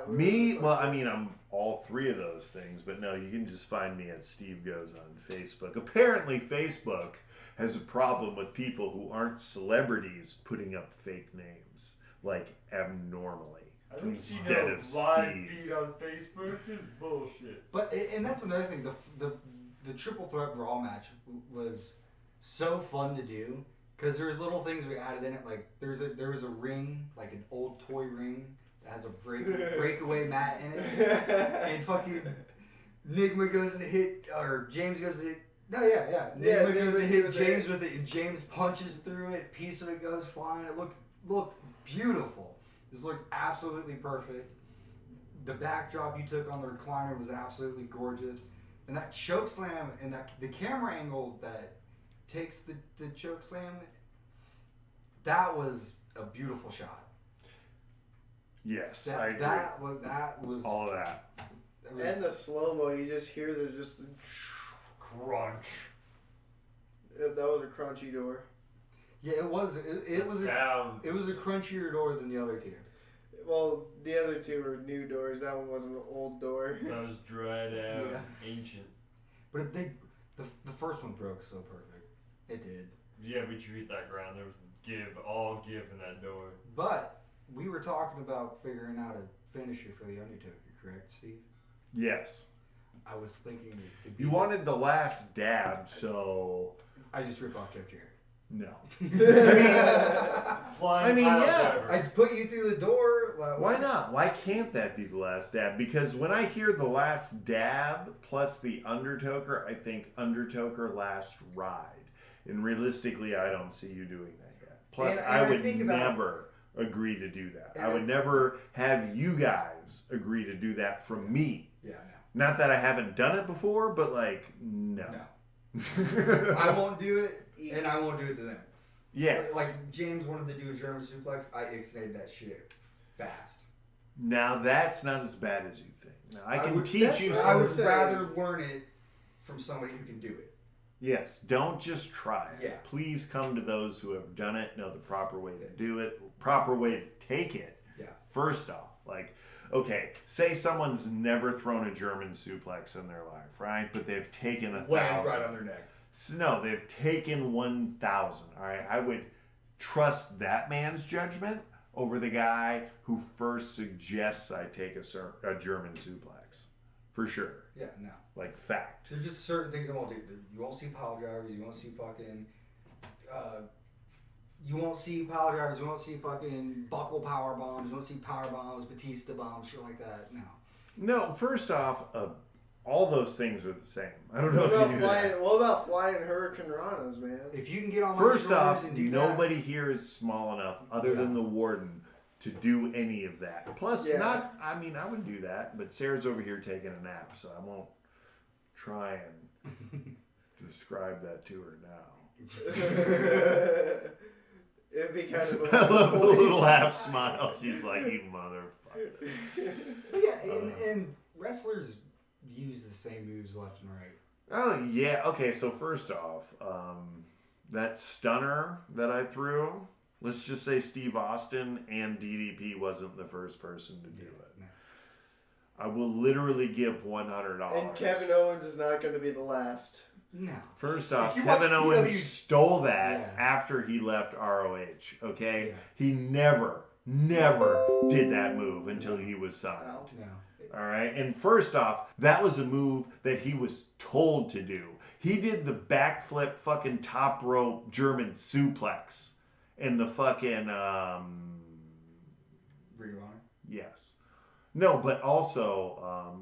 Me, well, I mean, I'm all three of those things, but no, you can just find me at Steve Goes on Facebook. Apparently, Facebook has a problem with people who aren't celebrities putting up fake names, like abnormally, I don't see instead no of live Steve. feed on Facebook. This is bullshit. But and that's another thing. The triple threat brawl match was so fun to do because there was little things we added in it. Like there was a ring, like an old toy ring that has a breakaway mat in it, and fucking Nigma goes to hit, or James goes to hit. No, yeah. Nigma goes to hit James with it, and James punches through it. A piece of it goes flying. It looked beautiful. This looked absolutely perfect. The backdrop you took on the recliner was absolutely gorgeous, and that choke slam and the camera angle that takes the choke slam, that was a beautiful shot. Yes, That, I agree. that was All of that. And the slow mo, you just hear the just Crunch. that was a crunchy door. Yeah, it was. It was. Sound. It was a crunchier door than the other two. Well, the other two were new doors. That one was an old door. That was dried out, Yeah. ancient. But the first one broke so perfect. It did. Yeah, but you hit that ground. There was all give in that door. But we were talking about figuring out a finisher for the Undertoker, correct, Steve? Yes. I was thinking it could be. You wanted the last dab, so I just rip off Jeff Jarrett. no. Flying I mean, pile yeah. driver. I put you through the door. Why not? Why can't that be the last dab? Because when I hear the last dab plus the Undertoker, I think Undertoker last ride. And realistically, I don't see you doing that yet. Plus, And I I would think about- never agree to do that. And I would never have you guys agree to do that from me. Yeah, Not that I haven't done it before, but like, no. no. I won't do it, and I won't do it to them. Yes. Like James wanted to do a German suplex. I ixnayed that shit fast. Now that's not as bad as you think. Now I can would- teach you that's some. I would saying. rather learn it from somebody who can do it. Yes, don't just try it. Yeah. Please come to those who have done it, know the proper way to do it, proper way to take it. Yeah. First off, like, okay, say someone's never thrown a German suplex in their life, right? But they've taken 1,000. Lands right on their neck. So, no, they've taken 1,000. All right, I would trust that man's judgment over the guy who first suggests I take a German suplex, for sure. Yeah, no. Like fact. There's just certain things I won't do. You won't see pile drivers. You won't see fucking. You won't see pile drivers. You won't see fucking buckle power bombs. You won't see power bombs, Batista bombs, shit like that. No. No, first off, all those things are the same. I don't know What if about you knew flying? that. What about flying Hurricane Ranas, man? If you can get on my First shoulders off, and do nobody here is small enough, other than Yeah. the warden, to do any of that. Plus, Yeah. I would do that, but Sarah's over here taking a nap, so I won't try and describe that to her now. It'd be kind of. I love the little half smile. She's like, you motherfucker. But yeah, and wrestlers use the same moves left and right. Oh, yeah. Okay, so first off, that stunner that I threw, let's just say Steve Austin and DDP wasn't the first person to do it. No. I will literally give $100. And Kevin Owens is not going to be the last. No. First off, If you watch Kevin Owens PW stole that Yeah. after he left ROH, okay? Yeah. He never did that move until he was signed. Wow. No. All right. And first off, that was a move that he was told to do. He did the backflip fucking top rope German suplex in the fucking, Ring of Honor. yes. No, but also,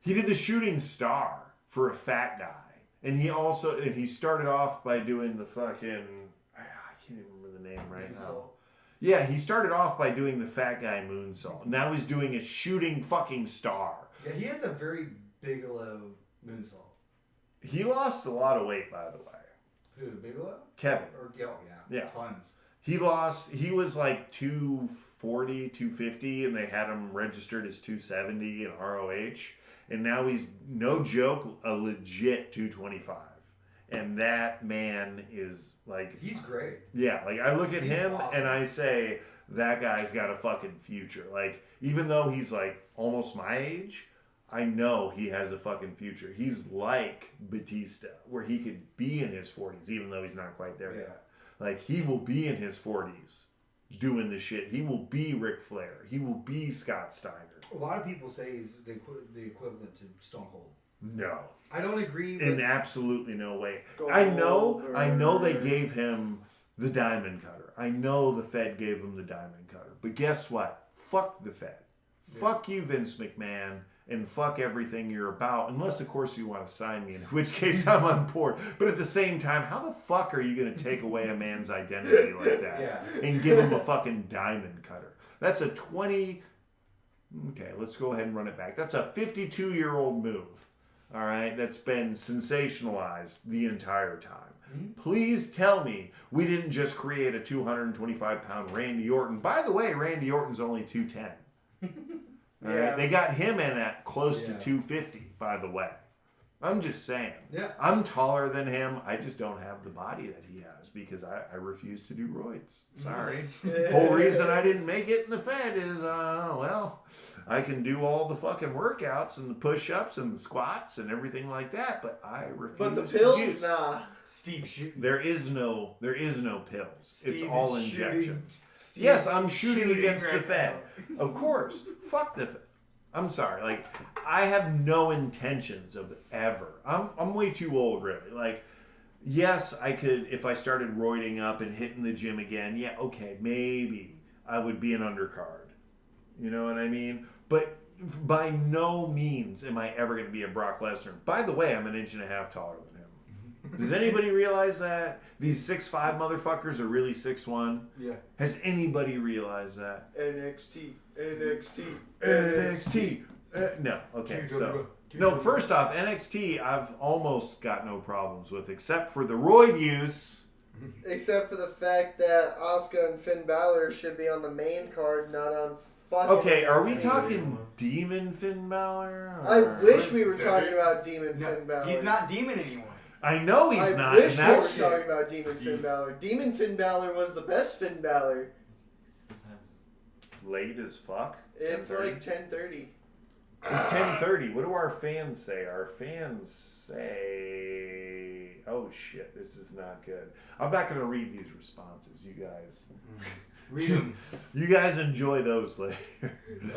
he did the shooting star for a fat guy. And he started off by doing the fucking, I can't even remember the name right now. Moonsault. Yeah, he started off by doing the fat guy moonsault. Now he's doing a shooting fucking star. Yeah, he has a very Bigelow moonsault. He lost a lot of weight, by the way. Who, Bigelow? Kevin. Or yeah, Yeah. tons. He was like 240, 250, and they had him registered as 270 in ROH. And now he's, no joke, a legit 225. And that man is like... He's great. Yeah, like I look at He's him awesome. and I say, that guy's got a fucking future. Like, even though he's like almost my age, I know he has a fucking future. He's like Batista, where he could be in his 40s, even though he's not quite there yet. Like, he will be in his 40s doing this shit. He will be Ric Flair. He will be Scott Steiner. A lot of people say he's the equivalent to Stone Cold. No. I don't agree with In absolutely no way. Gold I know they gave him the diamond cutter. I know the Fed gave him the diamond cutter. But guess what? Fuck the Fed. Yeah. Fuck you, Vince McMahon. And fuck everything you're about. Unless, of course, you want to sign me. In which case, I'm on board. But at the same time, how the fuck are you going to take away a man's identity like that? And give him a fucking diamond cutter? That's a 20... Okay, let's go ahead and run it back. That's a 52-year-old move. All right? That's been sensationalized the entire time. Mm-hmm. Please tell me we didn't just create a 225-pound Randy Orton. By the way, Randy Orton's only 210. All right? They got him in at close to 250, by the way. I'm just saying. Yeah. I'm taller than him. I just don't have the body that he has because I refuse to do roids. Sorry. Whole reason I didn't make it in the Fed is, well, I can do all the fucking workouts and the push-ups and the squats and everything like that, but I refuse but the to pills, juice. nah. Steve shooting. There is no pills. Steve it's all is injections. Steve yes, I'm shooting against right the Fed. Of course. Fuck the Fed. I'm sorry. Like, I have no intentions of ever. I'm way too old, really. Like, yes, I could, if I started roiding up and hitting the gym again, yeah, okay, maybe I would be an undercard. You know what I mean? But by no means am I ever going to be a Brock Lesnar. By the way, I'm an inch and a half taller than him. Does anybody realize that? These 6'5" motherfuckers are really 6'1"? Yeah. Has anybody realized that? NXT. No. Okay, so... No, first off, NXT I've almost got no problems with, except for the roid use. Except for the fact that Asuka and Finn Balor should be on the main card, not on fucking Okay, NXT. are we talking Demon Finn Balor? I wish we were talking about Demon Finn Balor. He's not Demon anymore. I know he's not. I wish we were talking about Demon Finn Balor. Demon Finn Balor was the best Finn Balor. Late as fuck? It's 10:30? like 10:30. It's 10:30. What do our fans say? Our fans say... Oh, shit. This is not good. I'm not going to read these responses, you guys. Read them. You guys enjoy those later.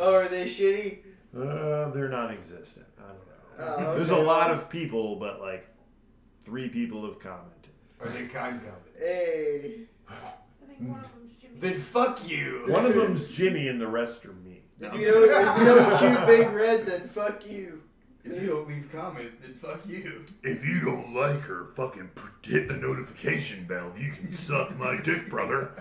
Oh, are they shitty? They're non-existent. I don't know. Oh, okay. There's a lot of people, but like 3 people have commented. Are they kind comments? Hey. I think one of them's Jimmy. Then fuck you. One of them's Jimmy and the rest are me. If you don't chew Big Red, then fuck you. If you don't leave a comment, then fuck you. If you don't like her, fucking hit the notification bell. You can suck my dick, brother.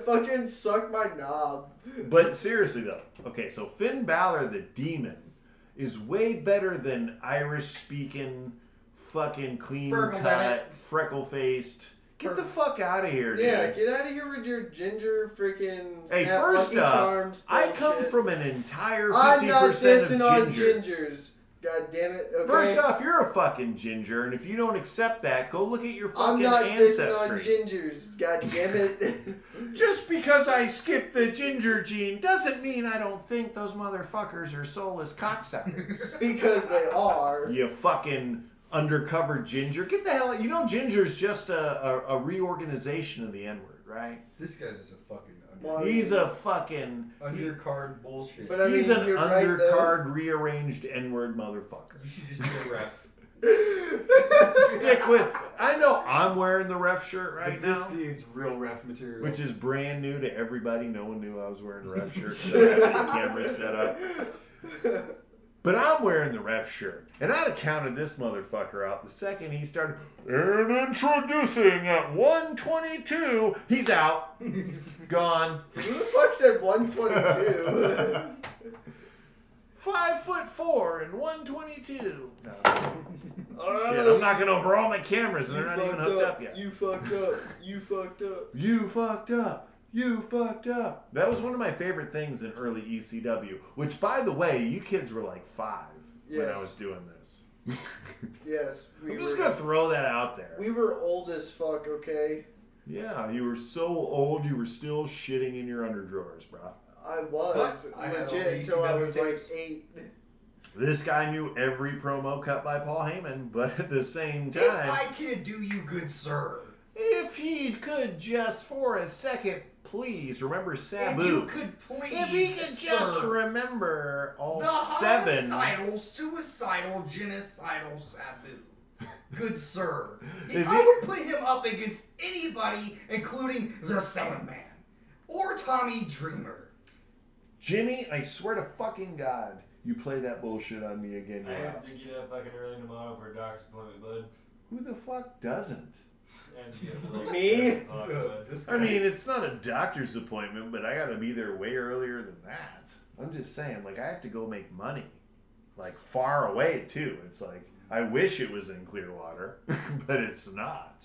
Fucking suck my knob. But seriously though, okay, so Finn Balor the Demon is way better than Irish-speaking, fucking clean-cut, freckle-faced. Get the fuck out of here, dude. Yeah, get out of here with your ginger freaking Hey, snap first Lucky off, Charms I bullshit. come from an entire 50% I'm not dissing of on gingers. gingers. God damn it. Okay? First off, you're a fucking ginger, and if you don't accept that, go look at your I'm fucking not ancestry. dissing on gingers. God damn it. Just because I skipped the ginger gene doesn't mean I don't think those motherfuckers are soulless cocksuckers. Because they are. You fucking undercover ginger. Get the hell out. You know ginger's just a reorganization of the N-word, right? This guy's just a fucking He's a fucking... undercard bullshit. But I mean, he's an you're undercard rearranged N-word motherfucker. You should just be a ref. Stick with... I know I'm wearing the ref shirt right But this now. is real ref material. Which is brand new to everybody. No one knew I was wearing a ref shirt. So I had the camera set up. But I'm wearing the ref shirt. And I'd have counted this motherfucker out the second he started. And introducing at 122. He's out. Gone. Who the fuck said 122? 5'4" and 122. No. All Shit, I'm knocking over all my cameras and they're not even hooked up yet. You fucked up. You fucked up. You fucked up. You fucked up. That was one of my favorite things in early ECW. Which, by the way, you kids were like 5 when I was doing this. Yes. I'm just going to throw that out there. We were old as fuck, okay? Yeah, you were so old you were still shitting in your underdrawers, bro. I was. I had legit all the until I ECW was like tapes. 8. This guy knew every promo cut by Paul Heyman, but at the same If time... I can do you good, sir. If he could just for a second, please remember Sabu. If you could please, If he could just sir, remember all the 7. homicidal, suicidal, genocidal Sabu. good sir. If I you- would put him up against anybody, including the Sandman or Tommy Dreamer. Jimmy, I swear to fucking God, you play that bullshit on me again. I You're have out. to get up fucking early tomorrow for a doctor's appointment, bud. Who the fuck doesn't? And to get up at like Me? 7 o'clock, bud. This I mean, it's not a doctor's appointment, but I gotta be there way earlier than that. I'm just saying, like, I have to go make money. Like, far away, too. It's like, I wish it was in Clearwater, but it's not.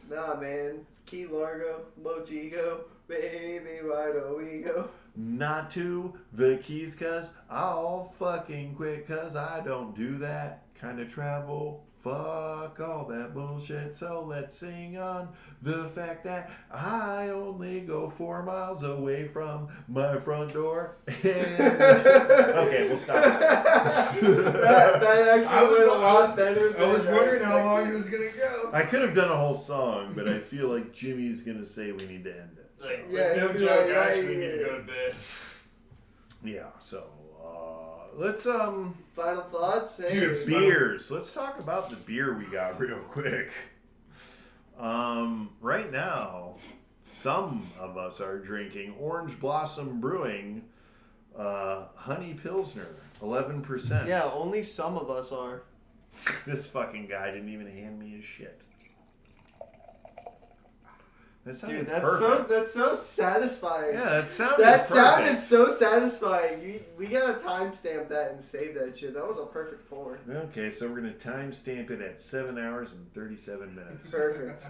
Nah, man. Key Largo, Montego, baby, why don't we go? Not to the Keys, cause I'll fucking quit, cause I don't do that kind of travel. Fuck all that bullshit, so let's sing on the fact that I only go 4 miles away from my front door. Okay, we'll stop. that actually went a lot better than I was wondering how long expected. it was gonna go. I could have done a whole song, but I feel like Jimmy's gonna say we need to end it. So, Like, Yeah, no he'd be joke, like, I actually yeah. need to go to bed. yeah, so let's Final thoughts? Hey. Cheers. beers. Let's talk about the beer we got real quick. Right now, some of us are drinking Orange Blossom Brewing Honey Pilsner, 11%. Yeah, only some of us are. This fucking guy didn't even hand me his shit. That sounded Dude, perfect. that's so satisfying. Yeah, that sounded That perfect. sounded so satisfying. We gotta timestamp that and save that shit. That was a perfect pour. Okay, so we're gonna timestamp it at 7 hours and 37 minutes. Perfect.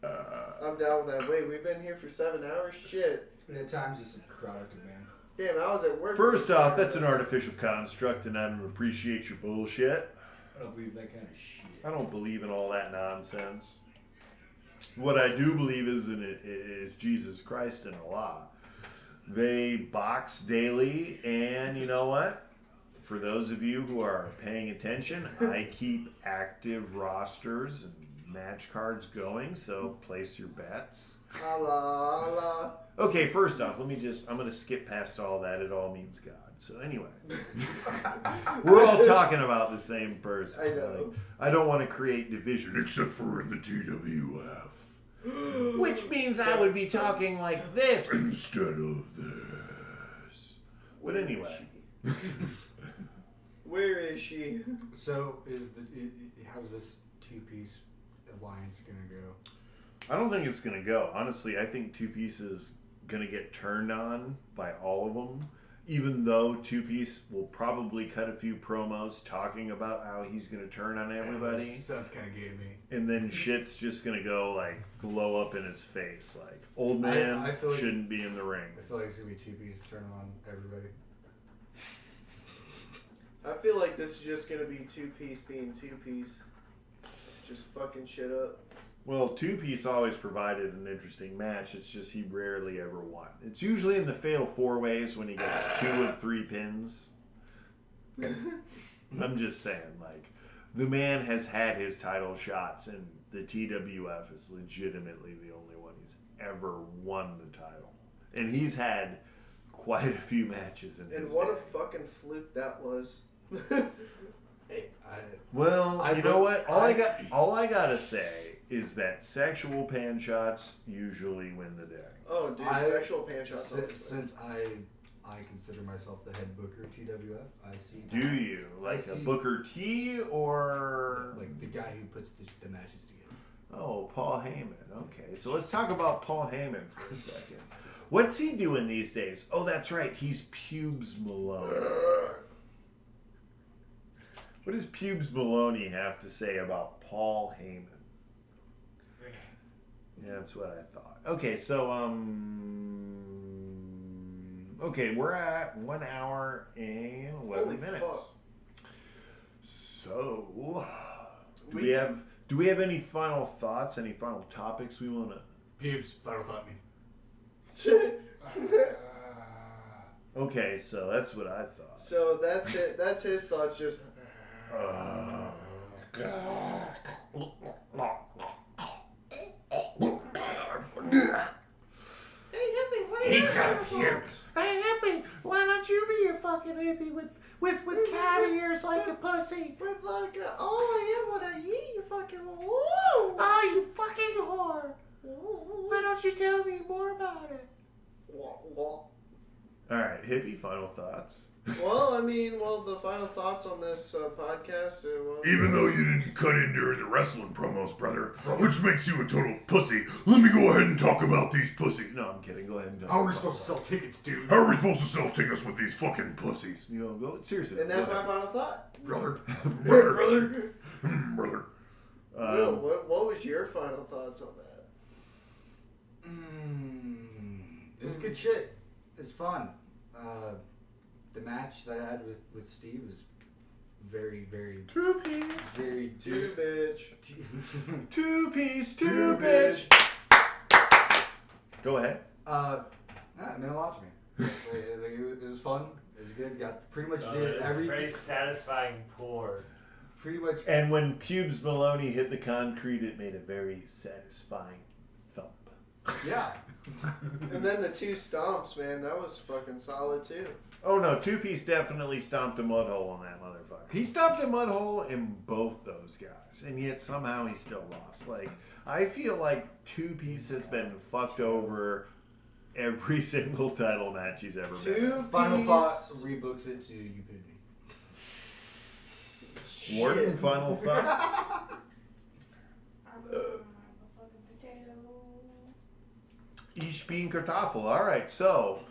I'm down with that. Wait, we've been here for 7 hours? Shit. At times, just a product of man. Damn, I was at work. First off, that's an artificial construct, and I don't appreciate your bullshit. I don't believe that kind of shit. I don't believe in all that nonsense. What I do believe is Jesus Christ and Allah. They box daily, and you know what? For those of you who are paying attention, I keep active rosters and match cards going, so place your bets. Allah, Allah. Okay, first off, I'm going to skip past all that. It all means God. So anyway, we're all talking about the same person. I know. Like, I don't want to create division, except for in the TWF. Which means I would be talking like this instead of this. But anyway. Where is she? So, how's this two-piece alliance gonna go? I don't think it's going to go. Honestly, I think Two Piece is going to get turned on by all of them. Even though Two Piece will probably cut a few promos talking about how he's going to turn on everybody. Sounds kind of gay to me. And then shit's just going to go, like, blow up in his face. Like, old man I feel like- shouldn't be in the ring. I feel like it's gonna be two-piece turning on everybody. I feel like this is just gonna be two-piece being two-piece. Just fucking shit up. Well, Two Piece always provided an interesting match. It's just he rarely ever won. It's usually in the Fatal 4-Ways when he gets 2 of 3 pins. I'm just saying, like, the man has had his title shots, and the TWF is legitimately the only one he's ever won the title. And he's had quite a few matches in And his what day. a fucking fluke that was. Well, I you know put- what? All I gotta say is that sexual pan shots usually win the day. Oh, dude, I- sexual pan shots. Since I consider myself the head booker of TWF, I see. Do you like a see- Booker T or Like the guy who puts the matches together. oh Paul Heyman? Okay, so let's talk about Paul Heyman for a second. What's he doing these days? Oh, that's right, he's Pubes Maloney. What does Pubes Maloney have to say about Paul Heyman? Yeah, that's what I thought. Okay, so okay, we're at 1 hour and 11 Holy minutes. fuck. So, do we have any final thoughts? Any final topics we want to? Pubes, final thought me. Okay, so that's what I thought. So that's it. That's his thoughts. Just He's got pubes. Hey, hippie, why don't you be a fucking hippie with cat ears like a pussy? with like, all I am when I eat, you fucking whore. Oh, you fucking whore. Why don't you tell me more about it? Well, Alright, hippie, final thoughts. the final thoughts on this podcast. Even though you didn't cut in during the wrestling promos, brother, which makes you a total pussy, let me go ahead and talk about these pussies. No, I'm kidding. Go ahead and How are we supposed to sell tickets, dude? How are we supposed to sell tickets with these fucking pussies? You know, go seriously. And that's go my ahead. final thought. Brother. Brother. Brother. Will, what was your final thoughts on that? It was good shit. It's fun. The match that I had with Steve was very, very, Two piece. very Two bitch. Two piece. Two bitch. Go ahead. It meant a lot to me. It was fun. It was good. Got pretty much did It's everything. very satisfying pour. Pretty much. And when Pubes Maloney hit the concrete, it made a very satisfying thump. Yeah. And then the two stomps, man, that was fucking solid too. Oh no, Two Piece definitely stomped a mud hole on that motherfucker. He stomped a mud hole in both those guys, and yet somehow he still lost. Like, I feel like Two Piece has been fucked over every single title match he's ever been in. Final thought rebooks it to you pin me. Warden, final thoughts? I'm a fucking potato. Ich bin Kartoffel. Alright, so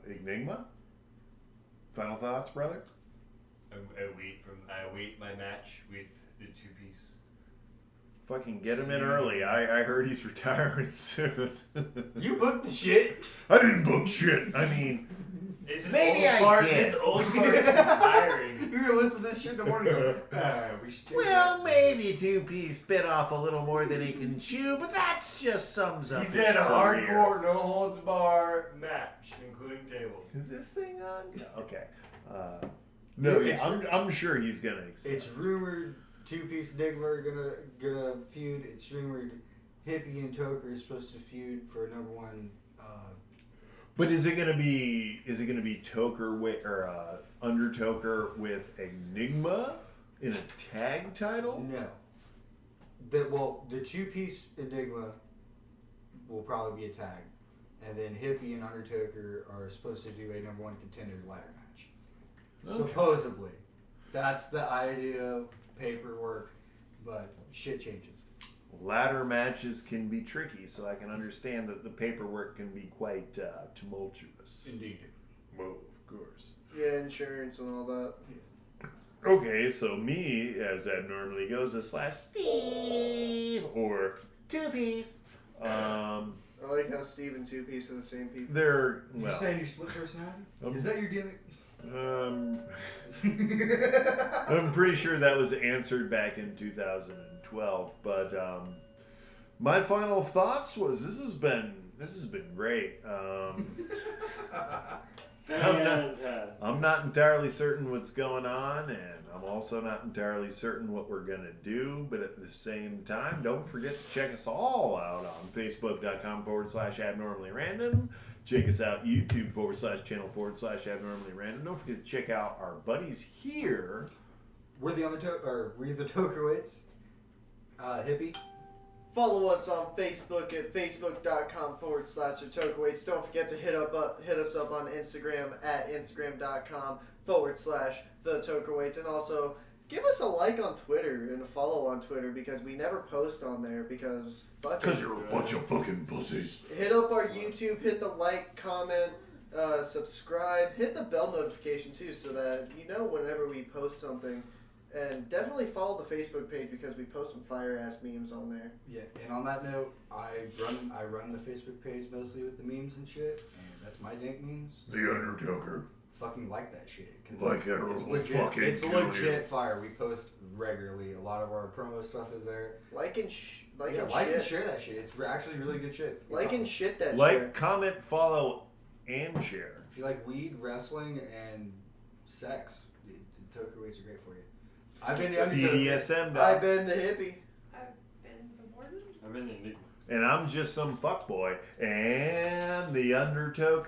Enigma? Final thoughts, brother? I wait my match with the two piece. Fucking get him in early. I heard he's retiring soon. You booked the shit. I didn't book shit. I mean, This is Maybe old I part. did. This old part is retiring. You're gonna listen to this shit in the morning. And go, we should change well, that." maybe Two Piece bit off a little more than he can chew, but that's just sums up He his said a career. hardcore, no holds bar match, including table. Is this thing on? Yeah, okay. No, yeah, I'm sure he's gonna accept. It's rumored Two-Piece Diggler gonna feud. It's rumored Hippie and Toker is supposed to feud for number one. But is it gonna be Toker with or Undertoker with Enigma in a tag title? No. The Two-Piece Enigma will probably be a tag, and then Hippie and Undertoker are supposed to do a number one contender ladder match. Okay. Supposedly, that's the idea. Paperwork, but shit changes. Ladder matches can be tricky, so I can understand that the paperwork can be quite tumultuous. Indeed. Well, of course. Yeah, insurance and all that. Okay, so me, as that normally goes, is /Steve or Two Piece. I like how Steve and Two Piece are the same people. They're You saying you split personality? Is that your gimmick? I'm pretty sure that was answered back in 2012. But my final thoughts was this has been great. I'm not entirely certain what's going on, and I'm also not entirely certain what we're going to do. But at the same time, don't forget to check us all out on Facebook.com/abnormally random. Check us out YouTube.com/channel/abnormally random. Don't forget to check out our buddies here. We're the Toker-weights. Hippie. Follow us on Facebook at facebook.com/Toke-weights. Don't forget to hit us up on Instagram at instagram.com/Toke-weights. And also give us a like on Twitter and a follow on Twitter because we never post on there because You're a bunch of fucking pussies. hit up our YouTube, hit the like, comment, subscribe, hit the bell notification too so that you know whenever we post something. And definitely follow the Facebook page because we post some fire ass memes on there. Yeah, and on that note, I run the Facebook page mostly with the memes and shit, and that's my dank memes. The Undertoker. Fucking like that shit. 'Cause Like it or it's we'll legit. fucking It's kill legit you. fire. We post regularly. A lot of our promo stuff is there. Like and Like and share that shit. It's actually really good shit. Like and shit that Like, shit. comment, follow, and share. If you like weed, wrestling, and sex, the Toker-weights are great for you. I've been the Undertoker. BDSM I've guy. been the hippie. I've been the warden. I've been in Enigma. And I'm just some fuckboy. And the Undertoker.